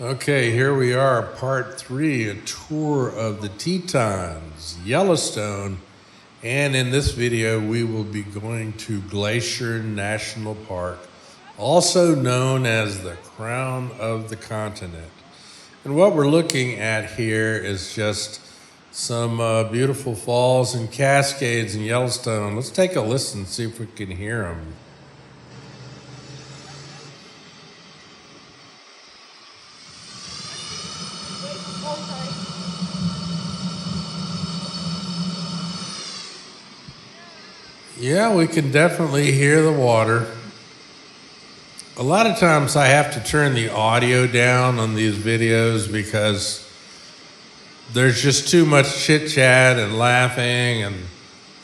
Okay, here we are, part 3, a tour of the Tetons, Yellowstone, and in this video we will be going to Glacier National Park, also known as the crown of the continent. And what we're looking at here is just some beautiful falls and cascades in Yellowstone. Let's take a listen, see if we can hear them. Yeah, we can definitely hear the water. A lot of times I have to turn the audio down on these videos because there's just too much chit chat and laughing and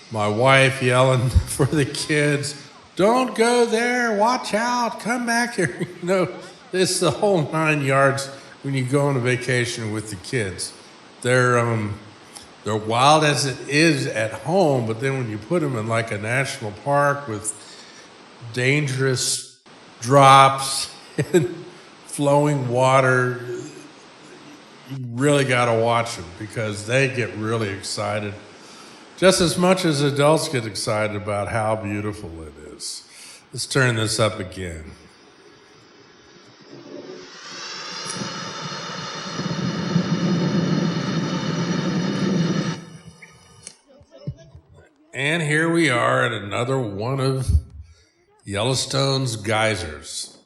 my wife yelling for the kids, "Don't go there, watch out, come back here." You know, it's the whole 9 yards when you go on a vacation with the kids. They're wild as it is at home, but then when you put them in like a national park with dangerous drops and flowing water, you really got to watch them because they get really excited, just as much as adults get excited about how beautiful it is. Let's turn this up again. And here we are at another one of Yellowstone's geysers.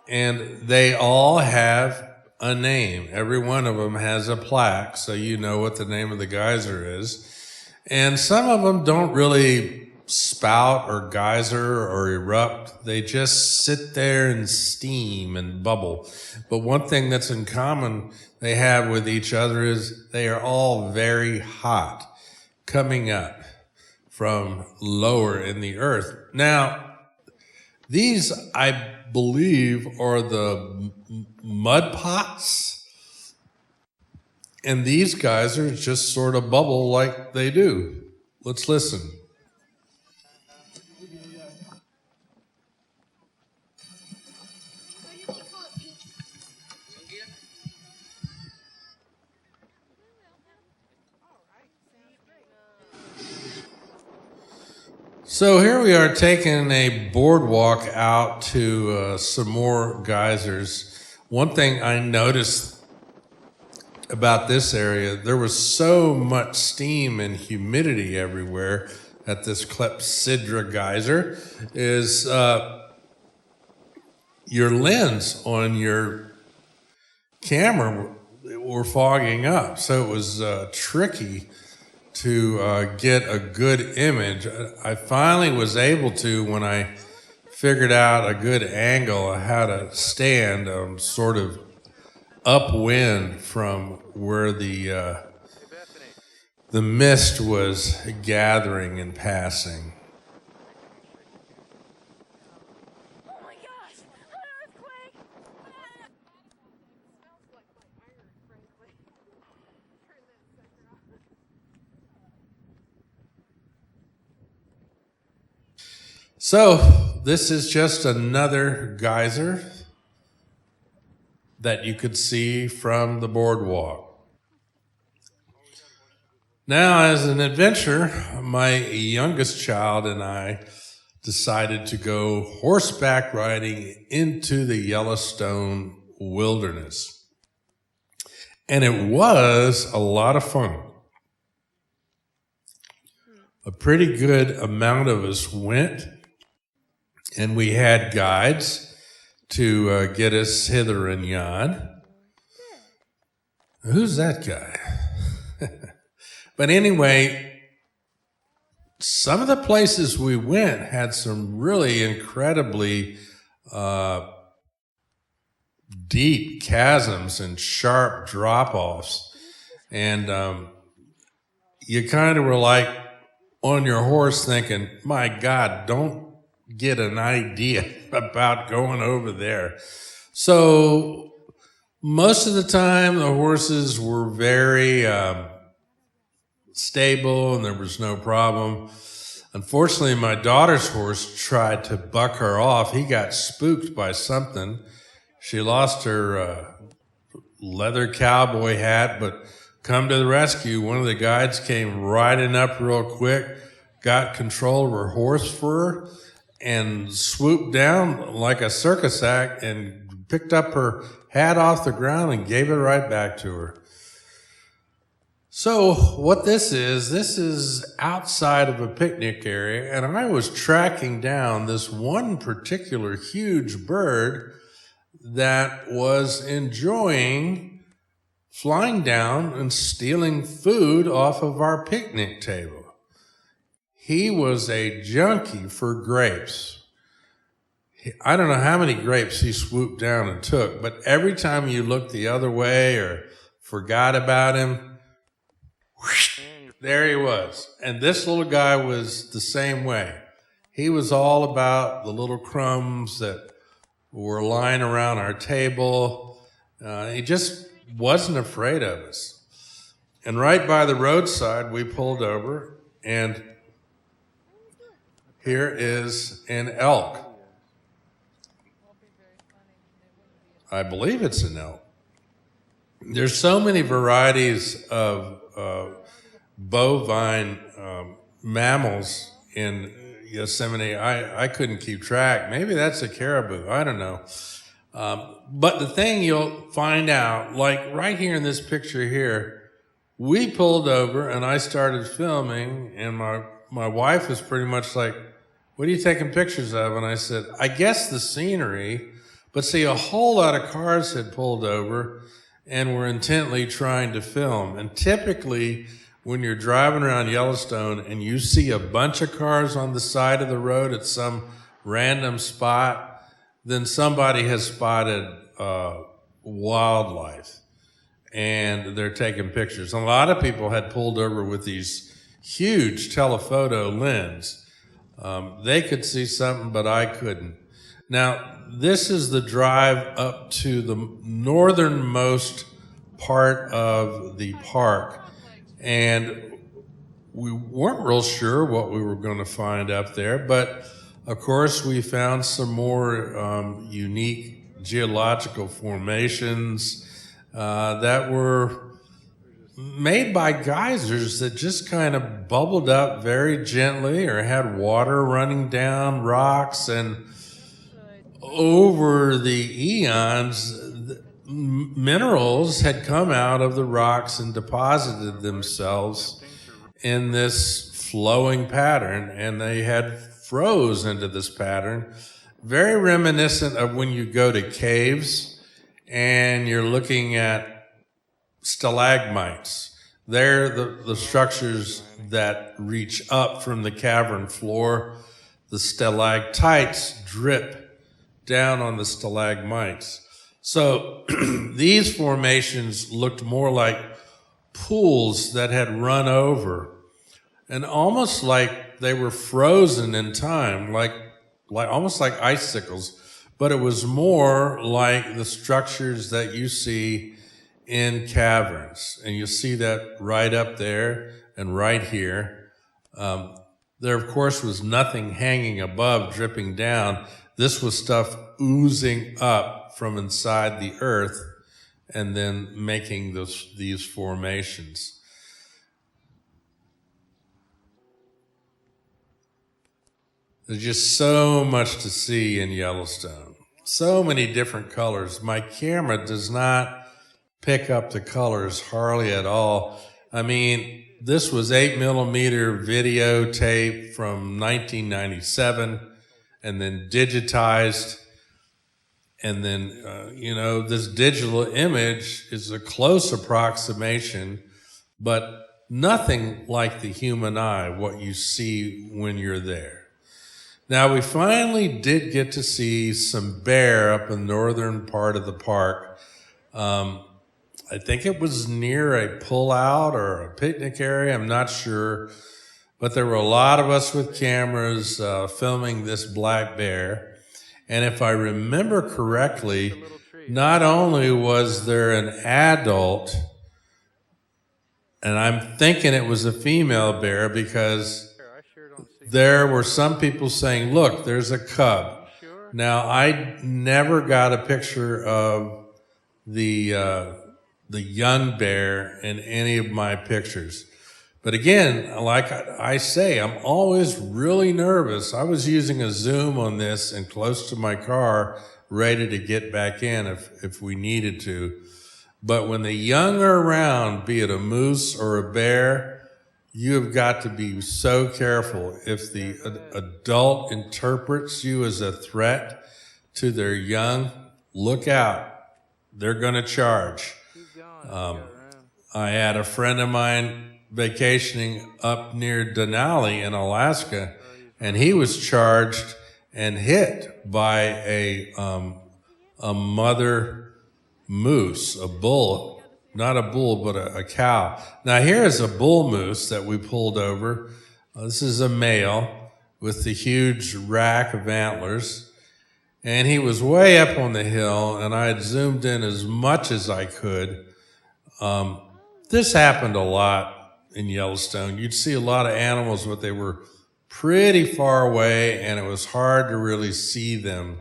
And they all have a name. Every one of them has a plaque, so you know what the name of the geyser is. And some of them don't really spout or geyser or erupt. They just sit there and steam and bubble. But one thing that's in common they have with each other is they are all very hot, coming up from lower in the earth. Now, these, I believe, are the mud pots, and these geysers just sort of bubble like they do. Let's listen. So here we are taking a boardwalk out to some more geysers. One thing I noticed about this area, there was so much steam and humidity everywhere at this Clepsydra geyser, is your lens on your camera were fogging up. So it was tricky to get a good image. I finally was able to, when I figured out a good angle of how to stand sort of upwind from where the mist was gathering and passing. So this is just another geyser that you could see from the boardwalk. Now, as an adventure, my youngest child and I decided to go horseback riding into the Yellowstone wilderness. And it was a lot of fun. A pretty good amount of us went. And we had guides to get us hither and yon. Who's that guy? But anyway, some of the places we went had some really incredibly deep chasms and sharp drop-offs. And you kind of were like on your horse thinking, my God, don't get an idea about going over there. So most of the time the horses were very stable and there was no problem. Unfortunately, my daughter's horse tried to buck her off. He got spooked by something. She lost her leather cowboy hat, but come to the rescue. One of the guides came riding up real quick, got control of her horse fur, and swooped down like a circus act and picked up her hat off the ground and gave it right back to her. So what this is outside of a picnic area, and I was tracking down this one particular huge bird that was enjoying flying down and stealing food off of our picnic table. He was a junkie for grapes. I don't know how many grapes he swooped down and took, but every time you looked the other way or forgot about him, there he was. And this little guy was the same way. He was all about the little crumbs that were lying around our table. He just wasn't afraid of us. And right by the roadside, we pulled over, and here is an elk. I believe it's an elk. There's so many varieties of bovine mammals in Yosemite. I couldn't keep track. Maybe that's a caribou. I don't know. But the thing you'll find out, like right here in this picture here, we pulled over and I started filming, and my wife was pretty much like, "What are you taking pictures of?" And I said, "I guess the scenery." But see, a whole lot of cars had pulled over and were intently trying to film. And typically, when you're driving around Yellowstone and you see a bunch of cars on the side of the road at some random spot, then somebody has spotted wildlife and they're taking pictures. And a lot of people had pulled over with these huge telephoto lens. They could see something, but I couldn't. Now, this is the drive up to the northernmost part of the park, and we weren't real sure what we were going to find up there, but of course we found some more unique geological formations that were made by geysers that just kind of bubbled up very gently or had water running down rocks, and over the eons, minerals had come out of the rocks and deposited themselves in this flowing pattern, and they had froze into this pattern, very reminiscent of when you go to caves and you're looking at stalagmites. They're the structures that reach up from the cavern floor. The stalactites drip down on the stalagmites. So these formations looked more like pools that had run over, and almost like they were frozen in time, like almost like icicles, but it was more like the structures that you see in caverns. And you see that right up there and right here. There, of course, was nothing hanging above, dripping down. This was stuff oozing up from inside the earth and then making these formations. There's just so much to see in Yellowstone. So many different colors. My camera does not pick up the colors hardly at all. I mean, this was 8mm videotape from 1997 and then digitized. And then, this digital image is a close approximation, but nothing like the human eye, what you see when you're there. Now, we finally did get to see some bear up in the northern part of the park. I think it was near a pullout or a picnic area, I'm not sure. But there were a lot of us with cameras filming this black bear. And if I remember correctly, not only was there an adult, and I'm thinking it was a female bear because there were some people saying, look, there's a cub. Now, I never got a picture of the young bear in any of my pictures. But again, like I say, I'm always really nervous. I was using a zoom on this and close to my car, ready to get back in if we needed to. But when the young are around, be it a moose or a bear, you have got to be so careful. If the adult interprets you as a threat to their young, look out. They're going to charge. I had a friend of mine vacationing up near Denali in Alaska, and he was charged and hit by a mother moose, a bull, not a bull, but a cow. Now here's a bull moose that we pulled over. This is a male with the huge rack of antlers, and he was way up on the hill, and I had zoomed in as much as I could. This happened a lot in Yellowstone. You'd see a lot of animals, but they were pretty far away, and it was hard to really see them.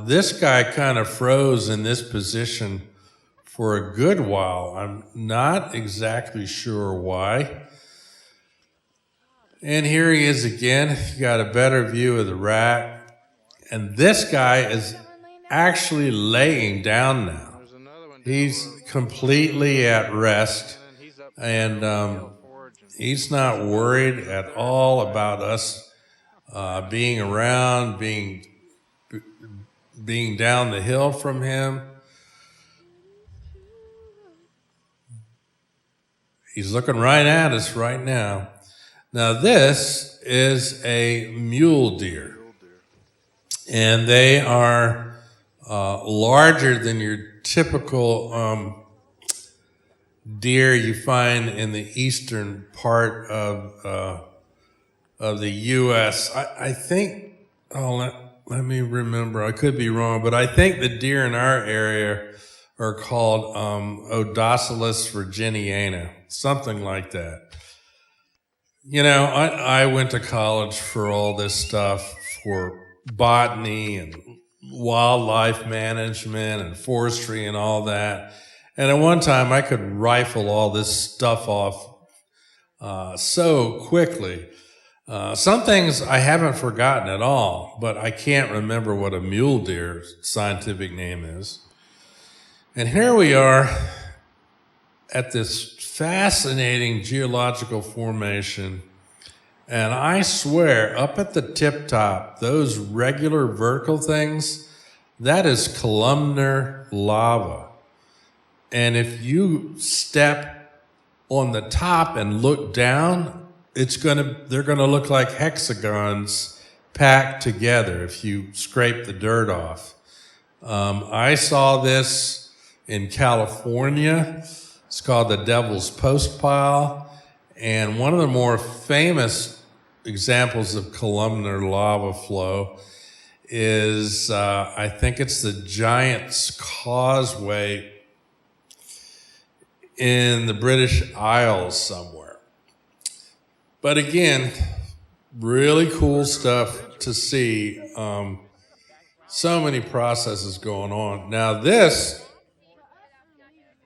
This guy kind of froze in this position for a good while. I'm not exactly sure why. And here he is again. You got a better view of the rack. And this guy is actually laying down now. He's completely at rest. And he's not worried at all about us being around, being down the hill from him. He's looking right at us right now. Now this is a mule deer, and they are larger than your typical deer you find in the eastern part of the U.S. I think, let me remember, I could be wrong, but I think the deer in our area are called Odocoilus virginiana, something like that. You know, I went to college for all this stuff, for botany and wildlife management and forestry and all that. And at one time, I could rifle all this stuff off so quickly. Some things I haven't forgotten at all, but I can't remember what a mule deer's scientific name is. And here we are at this fascinating geological formation, and I swear, up at the tip top, those regular vertical things, that is columnar lava. And if you step on the top and look down, they're gonna look like hexagons packed together if you scrape the dirt off. I saw this in California. It's called the Devil's Post Pile. And one of the more famous examples of columnar lava flow is, I think it's the Giant's Causeway in the British Isles somewhere. But again, really cool stuff to see. So many processes going on. Now this,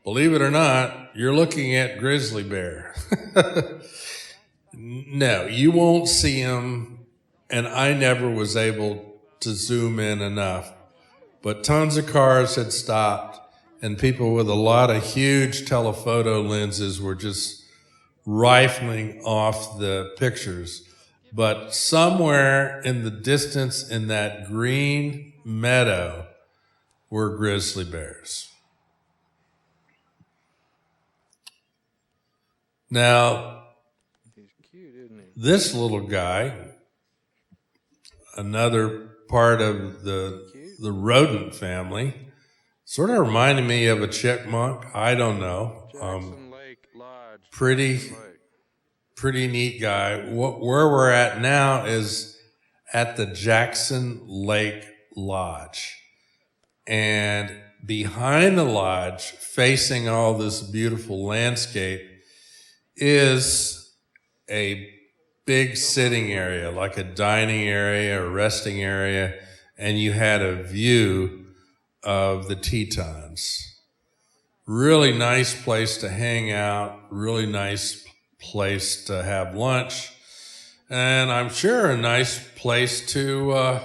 believe it or not, you're looking at grizzly bear. No, you won't see them, and I never was able to zoom in enough. But tons of cars had stopped, and people with a lot of huge telephoto lenses were just rifling off the pictures. But somewhere in the distance in that green meadow were grizzly bears. Now, this little guy, another part of the rodent family, sort of reminded me of a chipmunk. I don't know. Pretty neat guy. Where we're at now is at the Jackson Lake Lodge. And behind the lodge, facing all this beautiful landscape, is a big sitting area, like a dining area or resting area. and you had a view of the Tetons. Really nice place to hang out, really nice place to have lunch, and I'm sure a nice place to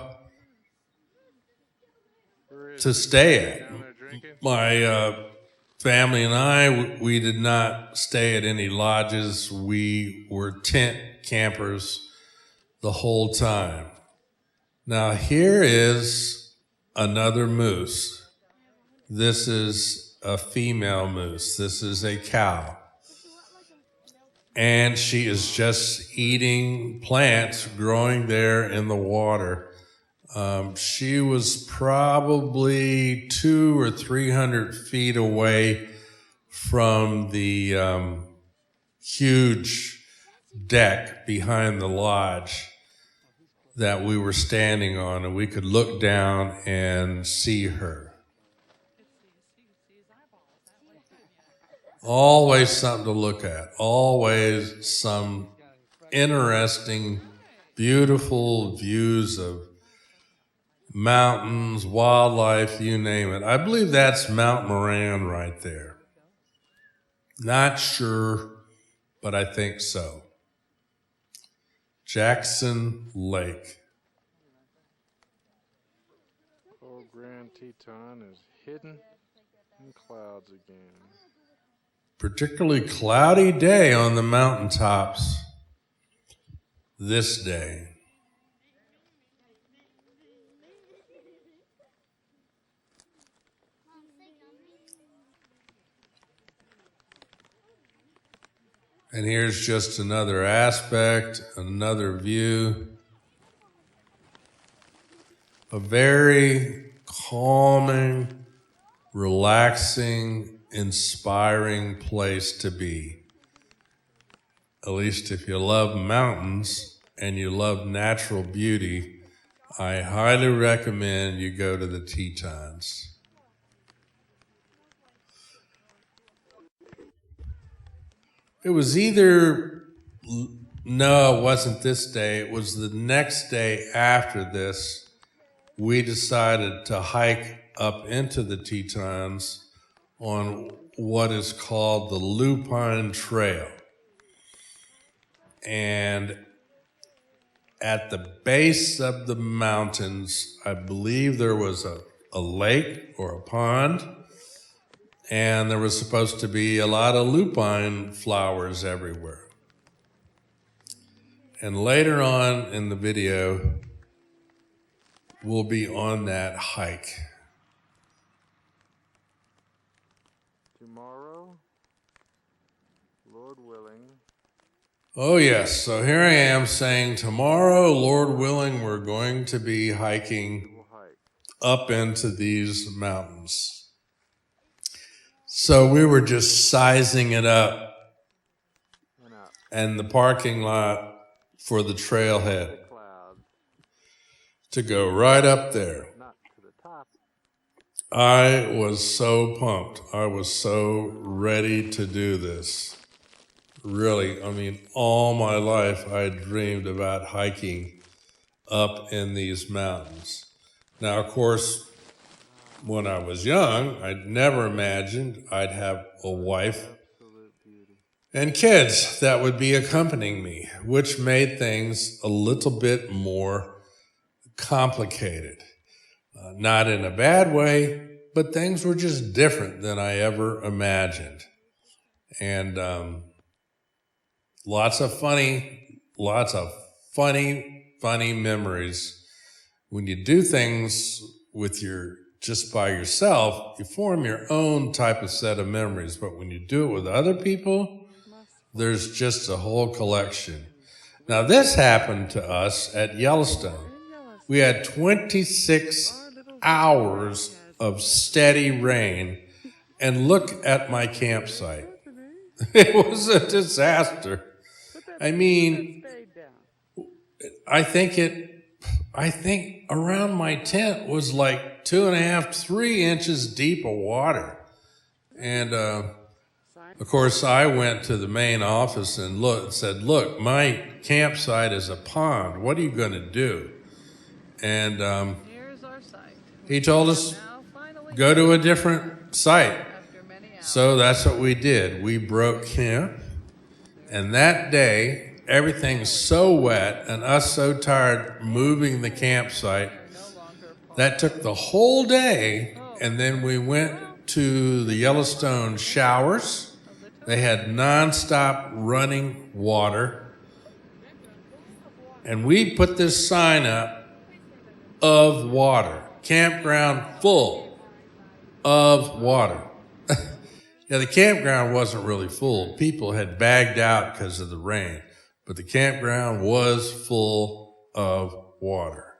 stay at. My family and I, we did not stay at any lodges. We were tent campers the whole time. Now here is another moose. This is a female moose. This is a cow. And she is just eating plants growing there in the water. She was probably 200 or 300 feet away from the huge deck behind the lodge that we were standing on, and we could look down and see her. Always something to look at, always some interesting, beautiful views of mountains, wildlife, you name it. I believe that's Mount Moran right there. Not sure, but I think so. Jackson Lake. Old Grand Teton is hidden in clouds again. Particularly cloudy day on the mountaintops this day. And here's just another aspect, another view. A very calming, relaxing, inspiring place to be. At least if you love mountains and you love natural beauty, I highly recommend you go to the Tetons. It was no, it wasn't this day. It was the next day after this. We decided to hike up into the Tetons on what is called the Lupine Trail. And at the base of the mountains, I believe there was a lake or a pond, and there was supposed to be a lot of lupine flowers everywhere. And later on in the video, we'll be on that hike. Tomorrow, Lord willing. Oh yes, so here I am saying tomorrow, Lord willing, we're going to be hiking up into these mountains. So we were just sizing it up, and the parking lot for the trailhead to go right up there. I was so pumped. I was so ready to do this. Really, I mean, all my life I dreamed about hiking up in these mountains. Now, of course, when I was young, I'd never imagined I'd have a wife and kids that would be accompanying me, which made things a little bit more complicated. Not in a bad way, but things were just different than I ever imagined. And lots of funny memories. When you do things with just by yourself, you form your own type of set of memories. But when you do it with other people, there's just a whole collection. Now, this happened to us at Yellowstone. We had 26 hours of steady rain, and look at my campsite. It was a disaster. I mean, I think around my tent was like 2.5, 3 inches deep of water. And of course, I went to the main office and said, look, my campsite is a pond. What are you going to do? And he told us, go to a different site. So that's what we did. We broke camp. And that day, everything's so wet and us so tired moving the campsite, that took the whole day. And then we went to the Yellowstone showers. They had nonstop running water. And we put this sign up of water. Campground full of water. Yeah, the campground wasn't really full. People had bagged out because of the rain, but the campground was full of water.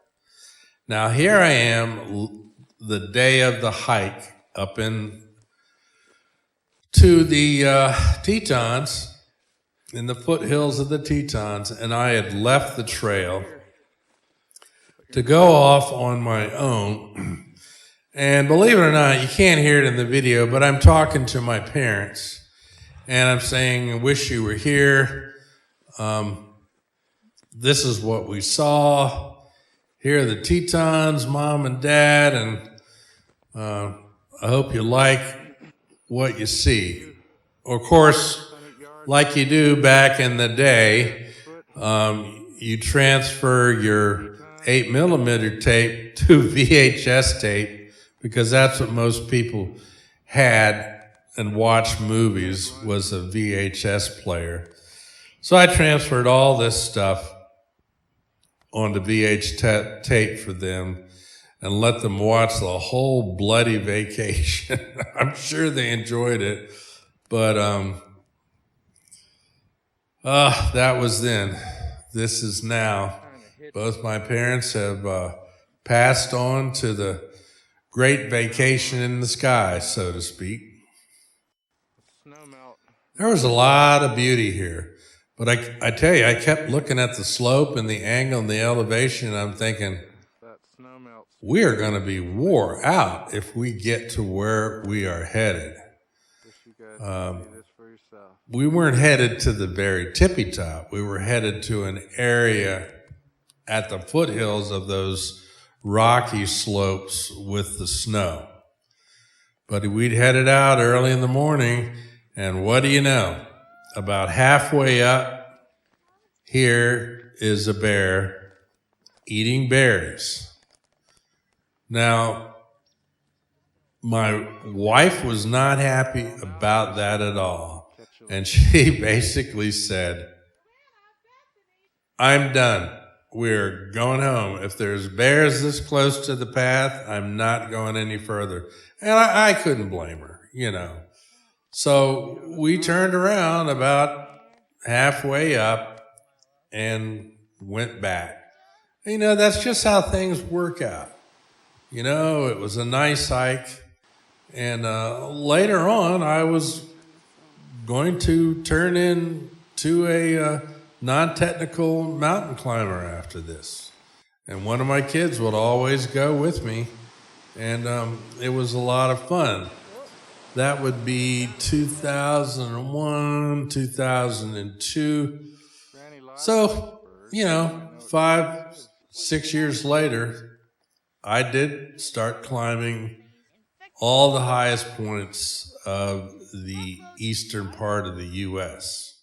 Now here I am, the day of the hike up in to the Tetons, in the foothills of the Tetons, and I had left the trail to go off on my own. And believe it or not, you can't hear it in the video, but I'm talking to my parents, and I'm saying, I wish you were here. This is what we saw. Here are the Tetons, Mom and Dad, and I hope you like what you see. Of course, like you do back in the day, you transfer your 8mm tape to VHS tape, because that's what most people had and watched movies, was a VHS player. So I transferred all this stuff onto VH tape for them and let them watch the whole bloody vacation. I'm sure they enjoyed it, but that was then. This is now. Both my parents have passed on to the great vacation in the sky, so to speak. There was a lot of beauty here. But I tell you, I kept looking at the slope and the angle and the elevation, and I'm thinking, we are going to be wore out if we get to where we are headed. We weren't headed to the very tippy top. We were headed to an area at the foothills of those rocky slopes with the snow. But we'd headed out early in the morning, and what do you know? About halfway up, here is a bear eating berries. Now, my wife was not happy about that at all, and she basically said, I'm done. We're going home. If there's bears this close to the path, I'm not going any further. And I couldn't blame her, you know. So we turned around about halfway up and went back. You know, that's just how things work out. You know, it was a nice hike. And later on, I was going to turn into a non-technical mountain climber after this. And one of my kids would always go with me, and it was a lot of fun. That would be 2001, 2002. So, you know, 5, 6 years later, I did start climbing all the highest points of the eastern part of the U.S.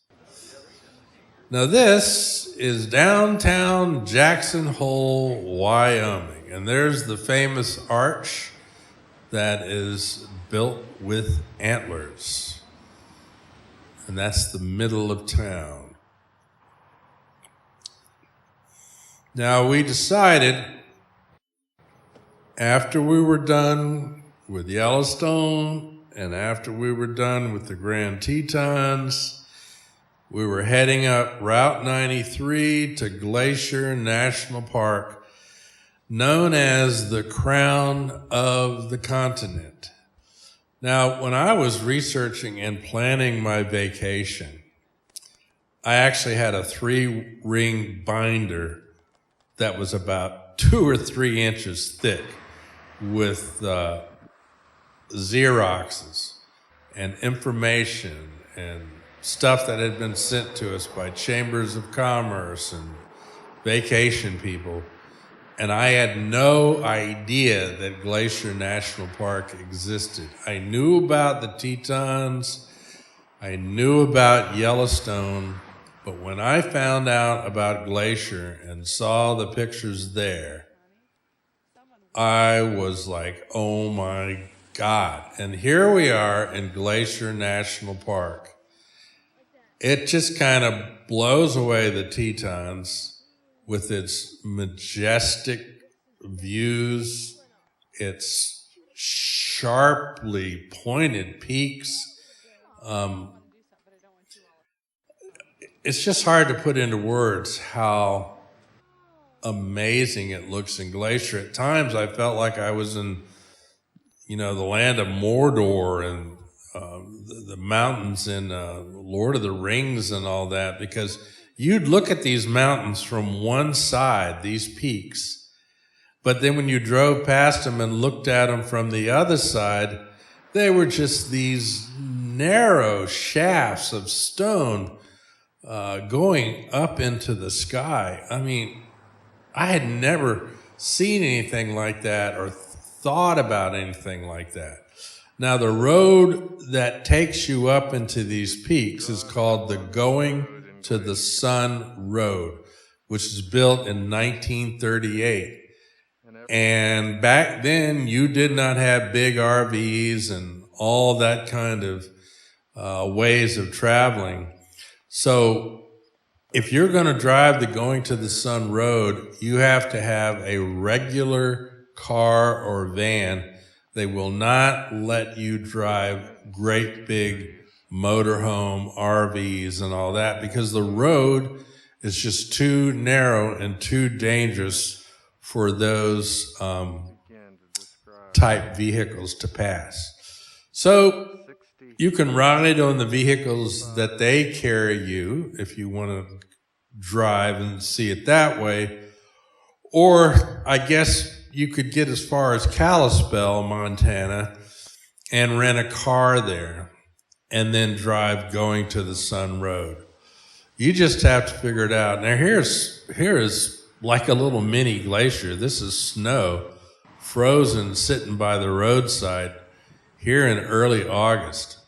Now this is downtown Jackson Hole, Wyoming, and there's the famous arch that is built with antlers, and that's the middle of town. Now we decided, after we were done with Yellowstone and after we were done with the Grand Tetons, we were heading up Route 93 to Glacier National Park, known as the crown of the continent. Now, when I was researching and planning my vacation, I actually had a 3-ring binder that was about 2 or 3 inches thick with Xeroxes and information and stuff that had been sent to us by chambers of commerce and vacation people. And I had no idea that Glacier National Park existed. I knew about the Tetons, I knew about Yellowstone, but when I found out about Glacier and saw the pictures there, I was like, oh my God. And here we are in Glacier National Park. It just kind of blows away the Tetons with its majestic views, its sharply pointed peaks. It's just hard to put into words how amazing it looks in Glacier. At times I felt like I was in, the land of Mordor and the mountains in Lord of the Rings and all that, because you'd look at these mountains from one side, these peaks, but then when you drove past them and looked at them from the other side, they were just these narrow shafts of stone going up into the sky. I mean, I had never seen anything like that or thought about anything like that. Now, the road that takes you up into these peaks is called the Going to the Sun Road, which was built in 1938. And back then, you did not have big RVs and all that kind of ways of traveling. So if you're going to drive the Going to the Sun Road, you have to have a regular car or van. They will not let you drive great big motorhome RVs and all that, because the road is just too narrow and too dangerous for those type vehicles to pass. So you can ride on the vehicles that they carry you if you want to drive and see it that way. Or I guess you could get as far as Kalispell, Montana, and rent a car there and then drive Going to the Sun Road. You just have to figure it out. Now here is like a little mini glacier. This is snow, frozen, sitting by the roadside here in early August.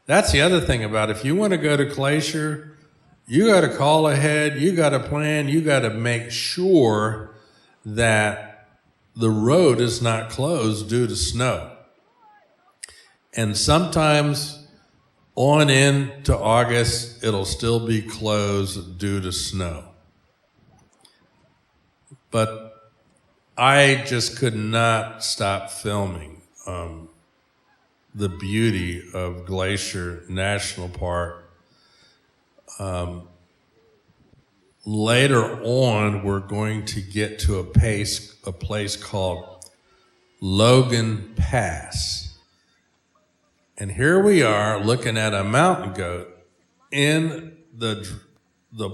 That's the other thing about it. If you want to go to Glacier, you got to call ahead, you got to plan, you got to make sure that the road is not closed due to snow. And sometimes on into August, it'll still be closed due to snow. But I just could not stop filming the beauty of Glacier National Park. Later on, we're going to get to a place called Logan Pass. And here we are looking at a mountain goat in the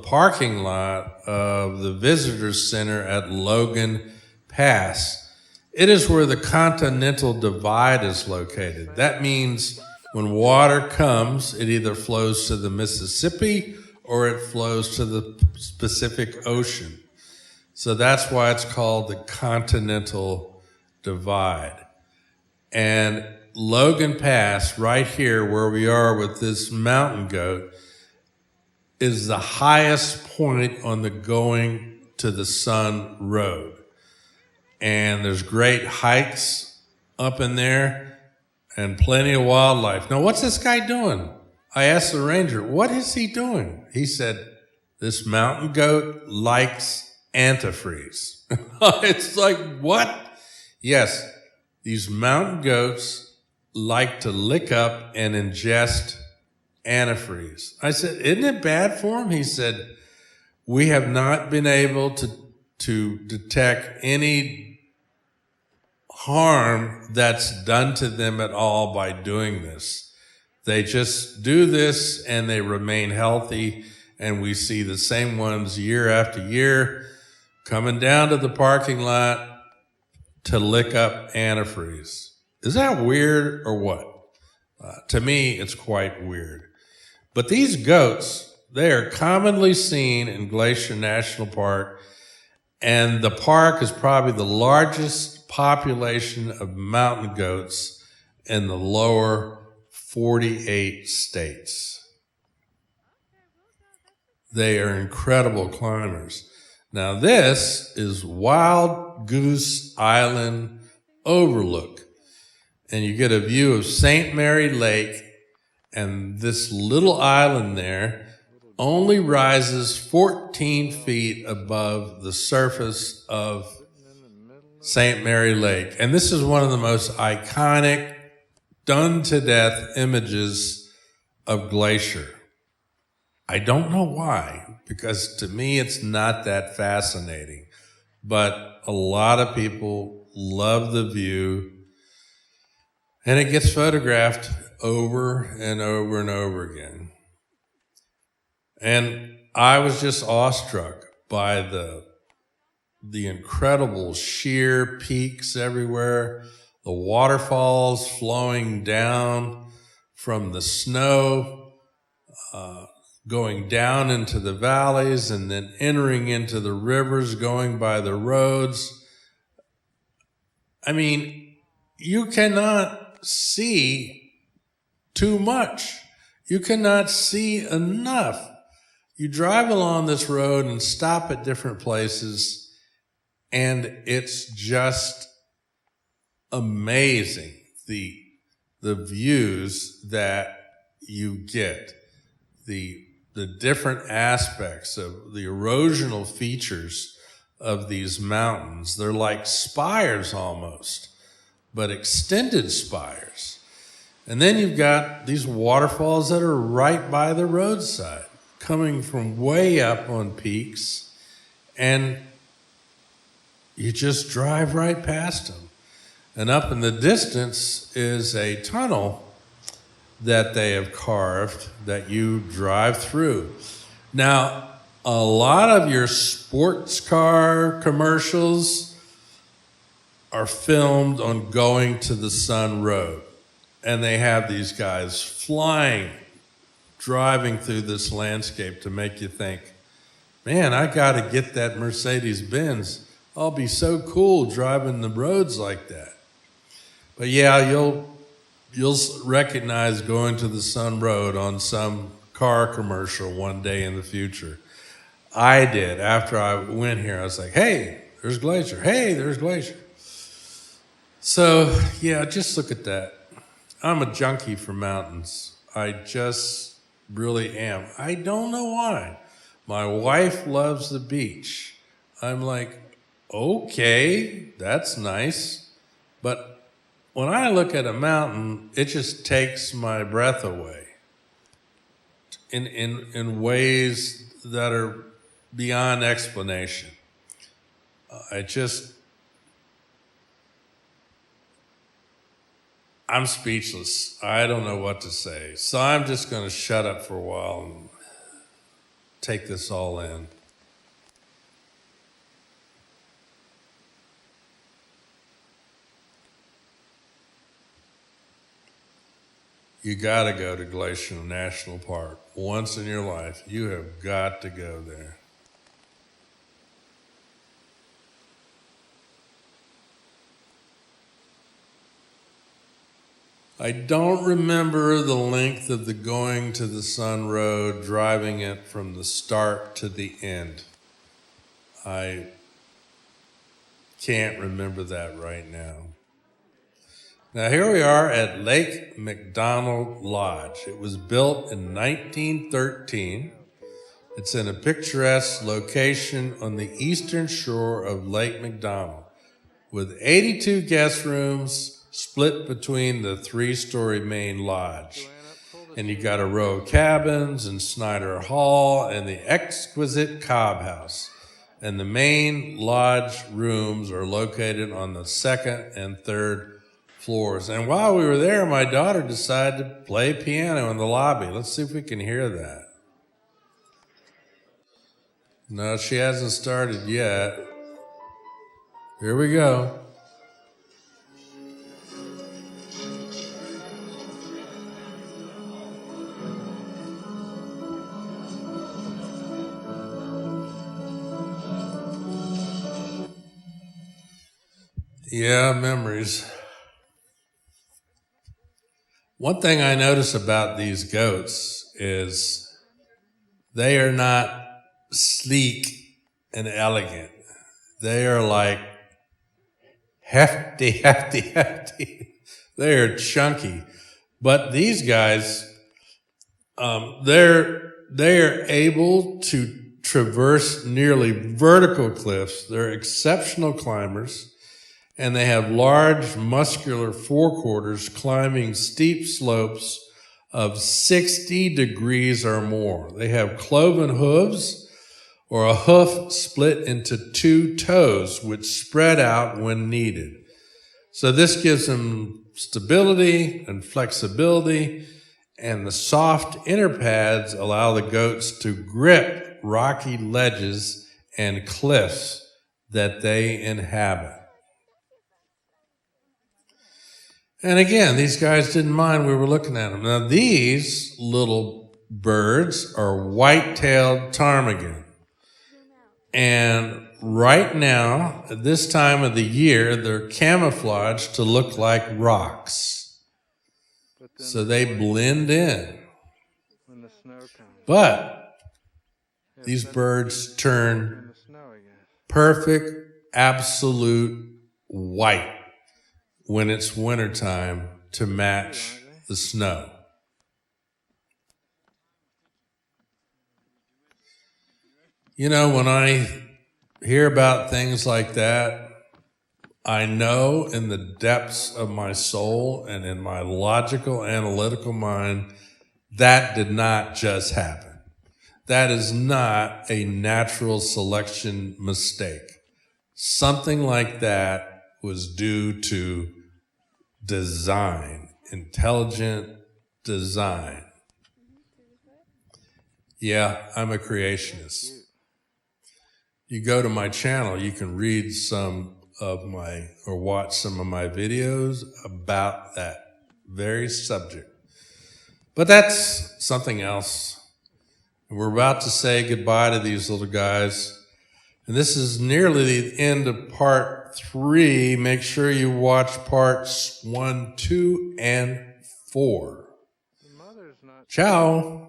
parking lot of the visitor center at Logan Pass. It is where the Continental Divide is located. That means when water comes, it either flows to the Mississippi or it flows to the Pacific Ocean. So that's why it's called the Continental Divide. And Logan Pass, right here where we are with this mountain goat, is the highest point on the Going to the Sun Road. And there's great hikes up in there and plenty of wildlife. Now, what's this guy doing? I asked the ranger, what is he doing? He said, this mountain goat likes antifreeze. It's like, what? Yes, these mountain goats like to lick up and ingest antifreeze. I said, isn't it bad for them? He said, we have not been able to detect any harm that's done to them at all by doing this. They just do this and they remain healthy, and we see the same ones year after year coming down to the parking lot to lick up antifreeze. Is that weird or what? To me, it's quite weird. But these goats, they are commonly seen in Glacier National Park, And the park is probably the largest population of mountain goats in the lower 48 states. They are incredible climbers. Now this is Wild Goose Island Overlook. And you get a view of St. Mary Lake, and this little island there only rises 14 feet above the surface of St. Mary Lake. And this is one of the most iconic, done-to-death images of Glacier. I don't know why, because to me it's not that fascinating. But a lot of people love the view, and it gets photographed over and over and over again. And I was just awestruck by the incredible sheer peaks everywhere, the waterfalls flowing down from the snow, going down into the valleys and then entering into the rivers, going by the roads. I mean, you cannot see too much. You cannot see enough. You drive along this road and stop at different places, and it's just amazing, the views that you get, the different aspects of the erosional features of these mountains. They're like spires almost, but extended spires. And then you've got these waterfalls that are right by the roadside, coming from way up on peaks, and you just drive right past them. And up in the distance is a tunnel that they have carved that you drive through. Now, a lot of your sports car commercials are filmed on Going to the Sun Road. And they have these guys flying, driving through this landscape to make you think, man, I got to get that Mercedes-Benz. I'll be so cool driving the roads like that. But yeah, you'll recognize Going to the Sun Road on some car commercial one day in the future. I did. After I went here, I was like, hey, there's Glacier. Hey, there's Glacier. So yeah, just look at that. I'm a junkie for mountains. I just really am. I don't know why. My wife loves the beach. I'm like, okay, that's nice. But when I look at a mountain, it just takes my breath away in ways that are beyond explanation. I'm speechless. I don't know what to say. So I'm just going to shut up for a while and take this all in. You got to go to Glacier National Park. Once in your life, you have got to go there. I don't remember the length of the Going to the Sun Road, driving it from the start to the end. I can't remember that right now. Now here we are at Lake McDonald Lodge. It was built in 1913. It's in a picturesque location on the eastern shore of Lake McDonald, with 82 guest rooms split between the 3-story main lodge. And you got a row of cabins and Snyder Hall and the exquisite Cobb House. And the main lodge rooms are located on the 2nd and 3rd floors. And while we were there, my daughter decided to play piano in the lobby. Let's see if we can hear that. No, she hasn't started yet. Here we go. Yeah, memories. One thing I notice about these goats is they are not sleek and elegant. They are like hefty, hefty, hefty. They are chunky. But these guys, they're able to traverse nearly vertical cliffs. They're exceptional climbers, and they have large muscular forequarters climbing steep slopes of 60 degrees or more. They have cloven hooves, or a hoof split into two toes, which spread out when needed. So this gives them stability and flexibility, and the soft inner pads allow the goats to grip rocky ledges and cliffs that they inhabit. And again, these guys didn't mind we were looking at them. Now, these little birds are white-tailed ptarmigan. And right now, at this time of the year, they're camouflaged to look like rocks. So they blend in. When the snow comes. But these birds turn perfect, absolute white when it's wintertime to match the snow. You know, when I hear about things like that, I know in the depths of my soul and in my logical, analytical mind, that did not just happen. That is not a natural selection mistake. Something like that was due to design, intelligent design. Yeah, I'm a creationist. You go to my channel, you can read or watch some of my videos about that very subject. But that's something else. We're about to say goodbye to these little guys. And this is nearly the end of part 3. Make sure you watch parts 1, 2, and 4. Ciao.